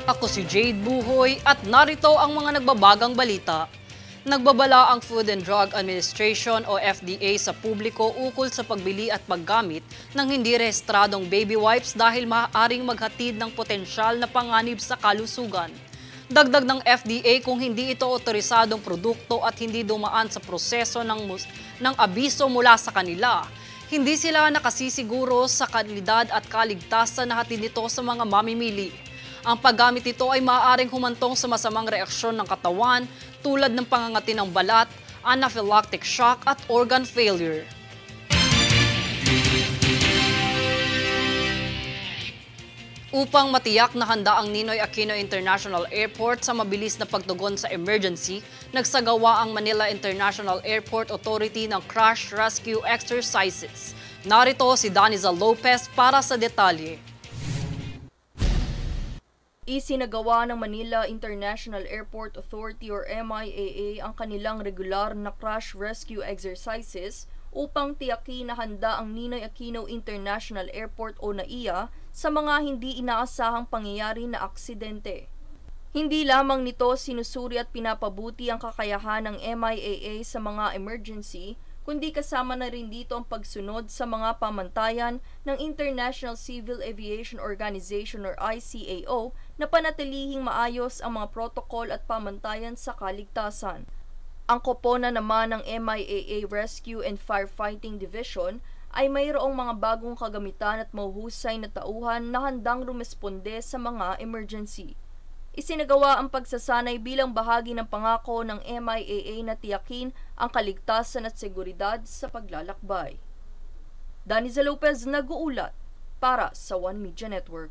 Ako si Jade Buhoy at narito ang mga nagbabagang balita. Nagbabala ang Food and Drug Administration o FDA sa publiko ukol sa pagbili at paggamit ng hindi rehistradong baby wipes dahil maaaring maghatid ng potensyal na panganib sa kalusugan. Dagdag ng FDA, kung hindi ito otorisadong produkto at hindi dumaan sa proseso ng abiso mula sa kanila, hindi sila nakasisiguro sa kalidad at kaligtasan na hatid nito sa mga mamimili. Ang paggamit nito ay maaaring humantong sa masamang reaksyon ng katawan tulad ng pangangati ng balat, anaphylactic shock at organ failure. Upang matiyak na handa ang Ninoy Aquino International Airport sa mabilis na pagtugon sa emergency, nagsagawa ang Manila International Airport Authority ng crash rescue exercises. Narito si Daniza Lopez para sa detalye. Isinagawa ng Manila International Airport Authority or MIAA ang kanilang regular na crash rescue exercises upang tiyakin na handa ang Ninoy Aquino International Airport o NAIA sa mga hindi inaasahang pangyayari na aksidente. Hindi lamang nito sinusuri at pinapabuti ang kakayahan ng MIAA sa mga emergency, kundi kasama na rin dito ang pagsunod sa mga pamantayan ng International Civil Aviation Organization or ICAO na panatilihing maayos ang mga protocol at pamantayan sa kaligtasan. Ang kopona naman ng MIAA Rescue and Firefighting Division ay mayroong mga bagong kagamitan at mahuhusay na tauhan na handang rumesponde sa mga emergency. Isinagawa ang pagsasanay bilang bahagi ng pangako ng MIAA na tiyakin ang kaligtasan at seguridad sa paglalakbay. Daniza Lopez nag-uulat para sa One Media Network.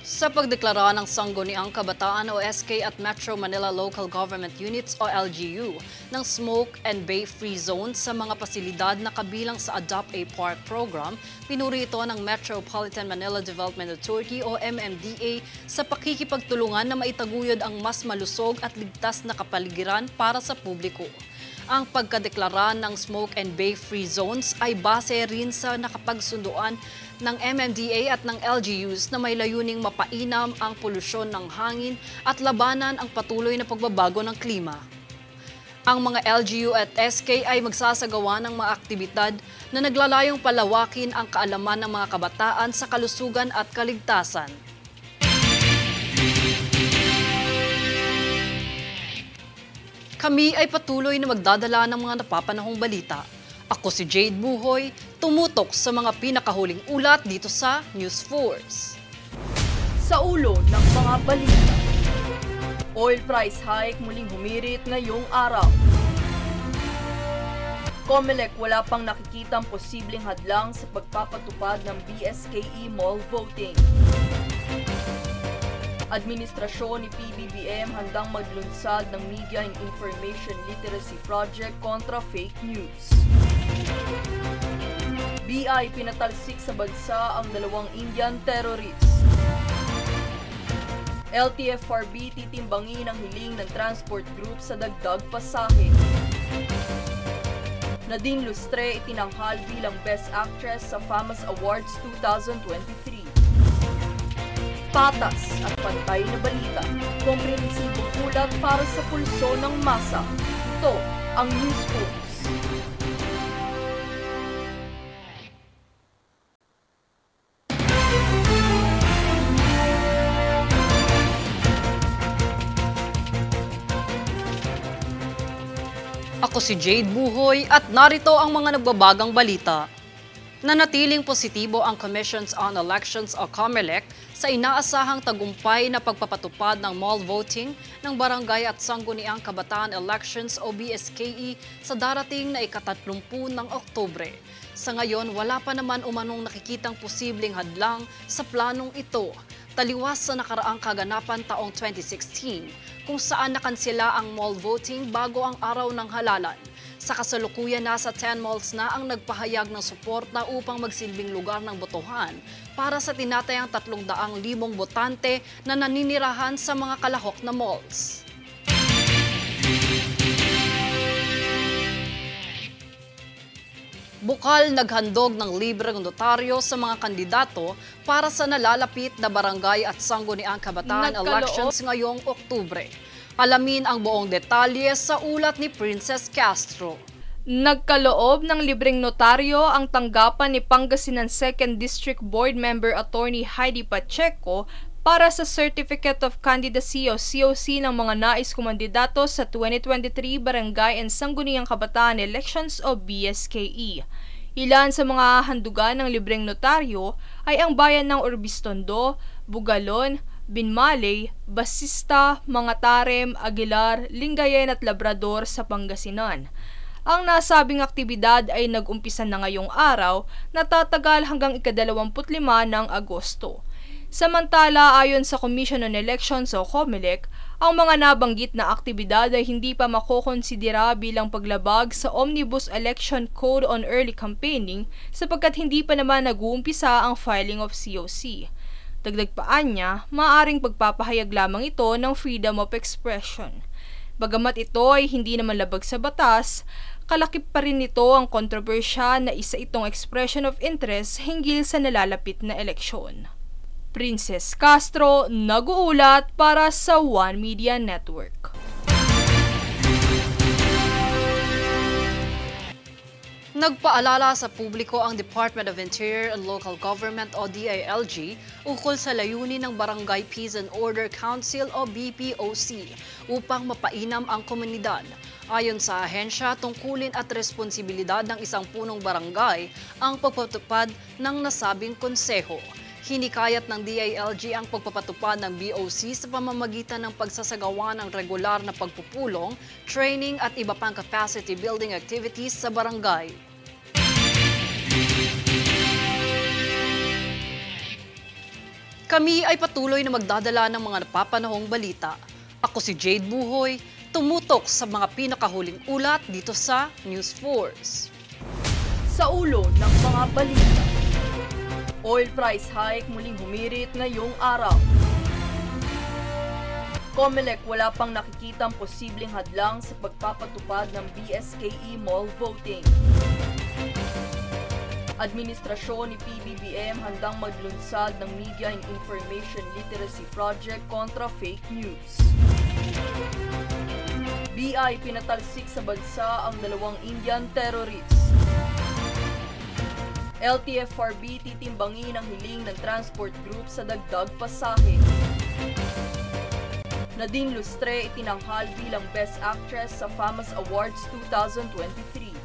Sa pagdeklara ng Sangguniang Kabataan o SK at Metro Manila Local Government Units o LGU ng smoke and vape-free zones sa mga pasilidad na kabilang sa Adopt a Park program, pinuri ito ng Metropolitan Manila Development Authority o MMDA sa pakikipagtulungan na maitaguyod ang mas malusog at ligtas na kapaligiran para sa publiko. Ang pagkadeklara ng smoke and vape-free zones ay base rin sa nakapagsunduan ng MMDA at ng LGUs na may layuning mapainam ang polusyon ng hangin at labanan ang patuloy na pagbabago ng klima. Ang mga LGU at SK ay magsasagawa ng mga aktibidad na naglalayong palawakin ang kaalaman ng mga kabataan sa kalusugan at kaligtasan. Kami ay patuloy na magdadala ng mga napapanahong balita. Ako si Jade Buhoy, tumutok sa mga pinakahuling ulat dito sa News Force. Sa ulo ng mga balita, oil price hike muling humirit ngayong araw. COMELEC wala pang nakikitang posibleng hadlang sa pagpapatupad ng BSKE mall voting. Administrasyon ni PBBM handang maglunsad ng Media and Information Literacy Project kontra fake news. BI pinatalsik sa bansa ang 2 Indian terrorists. LTFRB titimbangin ang hiling ng transport group sa dagdag pasahe. Nadine Lustre itinanghal bilang Best Actress sa FAMAS Awards 2023. Patas at pantay na balita, komprehensibong ulat para sa pulso ng masa. Ito ang News Force. Ako si Jade Buhoy at narito ang mga nagbabagang balita. Nanatiling positibo ang Commissions on Elections o COMELEC sa inaasahang tagumpay na pagpapatupad ng mall voting ng Barangay at Sangguniang Kabataan Elections o BSKE sa darating na ika-30 ng Oktubre. Sa ngayon, wala pa naman umanong nakikitang posibleng hadlang sa planong ito, taliwas sa nakaraang kaganapan taong 2016, kung saan nakansela ang mall voting bago ang araw ng halalan. Sa kasalukuyan, nasa 10 malls na ang nagpahayag ng suporta upang magsilbing lugar ng botohan para sa tinatayang 300,000 botante na naninirahan sa mga kalahok na malls. Bukal naghandog ng libreng notaryo sa mga kandidato para sa nalalapit na barangay at sangguniang kabataan elections ngayong Oktubre. Alamin ang buong detalye sa ulat ni Princess Castro. Nagkaloob ng libreng notaryo ang tanggapan ni Pangasinan 2nd District Board Member Attorney Heidi Pacheco para sa Certificate of Candidacy o COC ng mga nais kumandidato sa 2023 Barangay and Sangguniang Kabataan Elections o BSKE. Ilan sa mga handugan ng libreng notaryo ay ang bayan ng Urbistondo, Bugalon, Binmaley, Basista, Mangatarem, Aguilar, Lingayen at Labrador sa Pangasinan. Ang nasabing aktibidad ay nag-umpisa na ngayong araw na tatagal hanggang ika-25 ng Agosto. Samantala, ayon sa Commission on Elections o COMELEC, ang mga nabanggit na aktibidad ay hindi pa makokonsidera bilang paglabag sa Omnibus Election Code on Early Campaigning sapagkat hindi pa naman nag-uumpisa ang filing of COC. Dagdag paan niya, maaaring pagpapahayag lamang ito ng freedom of expression. Bagamat ito ay hindi naman labag sa batas, kalakip pa rin nito ang kontrobersya na isa itong expression of interest hinggil sa nalalapit na eleksyon. Princess Castro, nag-uulat para sa One Media Network. Nagpaalala sa publiko ang Department of Interior and Local Government o DILG ukol sa layunin ng Barangay Peace and Order Council o BPOC upang mapainam ang komunidad. Ayon sa ahensya, tungkulin at responsibilidad ng isang punong barangay ang pagpatupad ng nasabing konseho. Hinikayat ng DILG ang pagpapatupad ng BOC sa pamamagitan ng pagsasagawa ng regular na pagpupulong, training at iba pang capacity building activities sa barangay. Kami ay patuloy na magdadala ng mga napapanahong balita. Ako si Jade Buhoy, tumutok sa mga pinakahuling ulat dito sa News Force. Sa ulo ng mga balita. Oil price hike muling humirit ngayong araw. COMELEC wala pang nakikitang posibleng hadlang sa pagpapatupad ng BSKE mall voting. Administrasyon ni PBBM handang maglunsad ng Media and Information Literacy Project kontra fake news. BI pinatalsik sa bansa ang 2 Indian terrorists. LTFRB titimbangin ang hiling ng transport group sa dagdag pasahe. Nadine Lustre itinanghal bilang Best Actress sa FAMAS Awards 2023.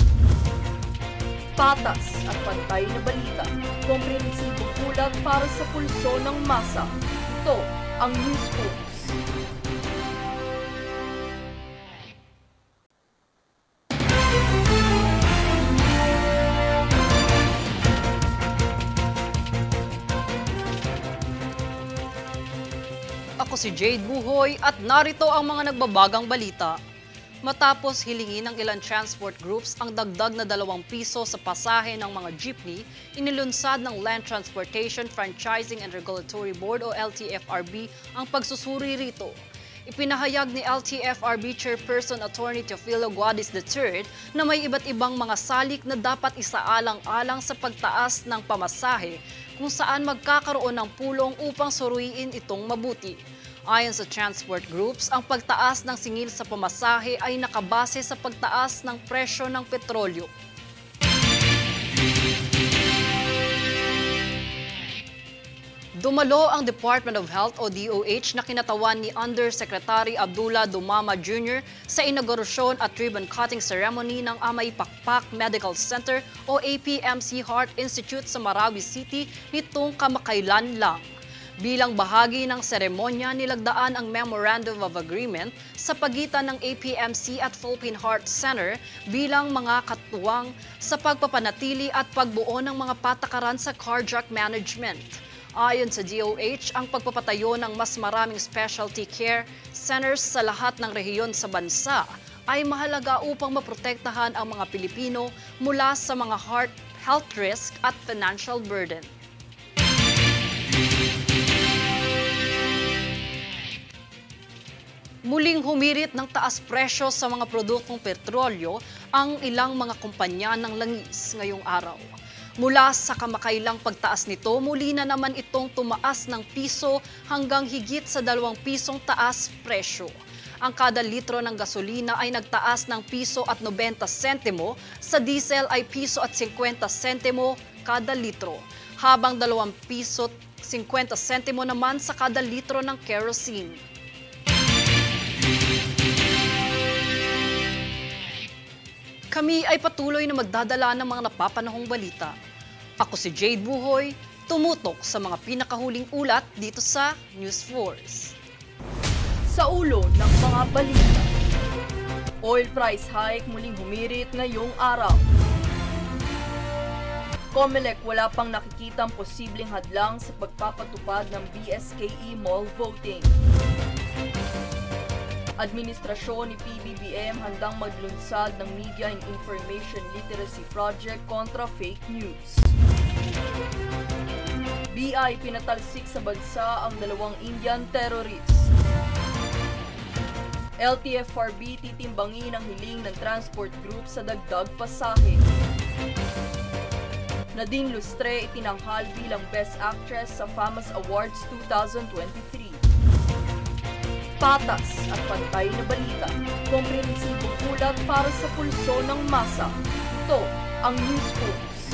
Patas at pantay na balita, komprehensibong ulat para sa pulso ng masa. Ito ang News Force. Ako si Jade Buhoy at narito ang mga nagbabagang balita. Matapos hilingin ng ilang transport groups ang dagdag na 2 piso sa pasahe ng mga jeepney, inilunsad ng Land Transportation Franchising and Regulatory Board o LTFRB ang pagsusuri rito. Ipinahayag ni LTFRB Chairperson Attorney Teofilo Guadis III na may iba't ibang mga salik na dapat isaalang-alang sa pagtaas ng pamasahe kung saan magkakaroon ng pulong upang suruiin itong mabuti. Ayon sa transport groups, ang pagtaas ng singil sa pamasahe ay nakabase sa pagtaas ng presyo ng petrolyo. Dumalo ang Department of Health o DOH na kinatawan ni Undersecretary Abdullah Dumama Jr. sa inaugurasyon at ribbon-cutting ceremony ng Amay Pakpak Medical Center o APMC Heart Institute sa Marawi City nitong kamakailan lang. Bilang bahagi ng seremonya, nilagdaan ang Memorandum of Agreement sa pagitan ng APMC at Philippine Heart Center bilang mga katuwang sa pagpapanatili at pagbuo ng mga patakaran sa cardiac management. Ayon sa DOH, ang pagpapatayo ng mas maraming specialty care centers sa lahat ng rehiyon sa bansa ay mahalaga upang maprotektahan ang mga Pilipino mula sa mga health risk at financial burden. Muling humirit ng taas presyo sa mga produktong petrolyo ang ilang mga kumpanya ng langis ngayong araw. Mula sa kamakailang pagtaas nito, muli na naman itong tumaas ng piso hanggang higit sa 2 pisong taas presyo. Ang kada litro ng gasolina ay nagtaas ng piso at 90 sentimo, sa diesel ay piso at 50 sentimo kada litro, habang 2 piso 50 sentimo naman sa kada litro ng kerosene. Kami ay patuloy na magdadala ng mga napapanahong balita. Ako si Jade Buhoy, tumutok sa mga pinakahuling ulat dito sa News Force. Sa ulo ng mga balita, oil price hike muling humirit ngayong araw. COMELEC wala pang nakikitang posibleng hadlang sa pagpapatupad ng BSKE mall voting. Administrasyon ni PBBM handang maglunsad ng Media and Information Literacy Project kontra fake news. BI pinatalsik sa bansa ang 2 Indian terrorists. LTFRB titimbangin ang hiling ng transport group sa dagdag pasahe. Nadine Lustre itinanghal bilang Best Actress sa FAMAS Awards 2023. Patas at pantay na balita, komprehensibong ulat para sa pulso ng masa. Ito ang News Force.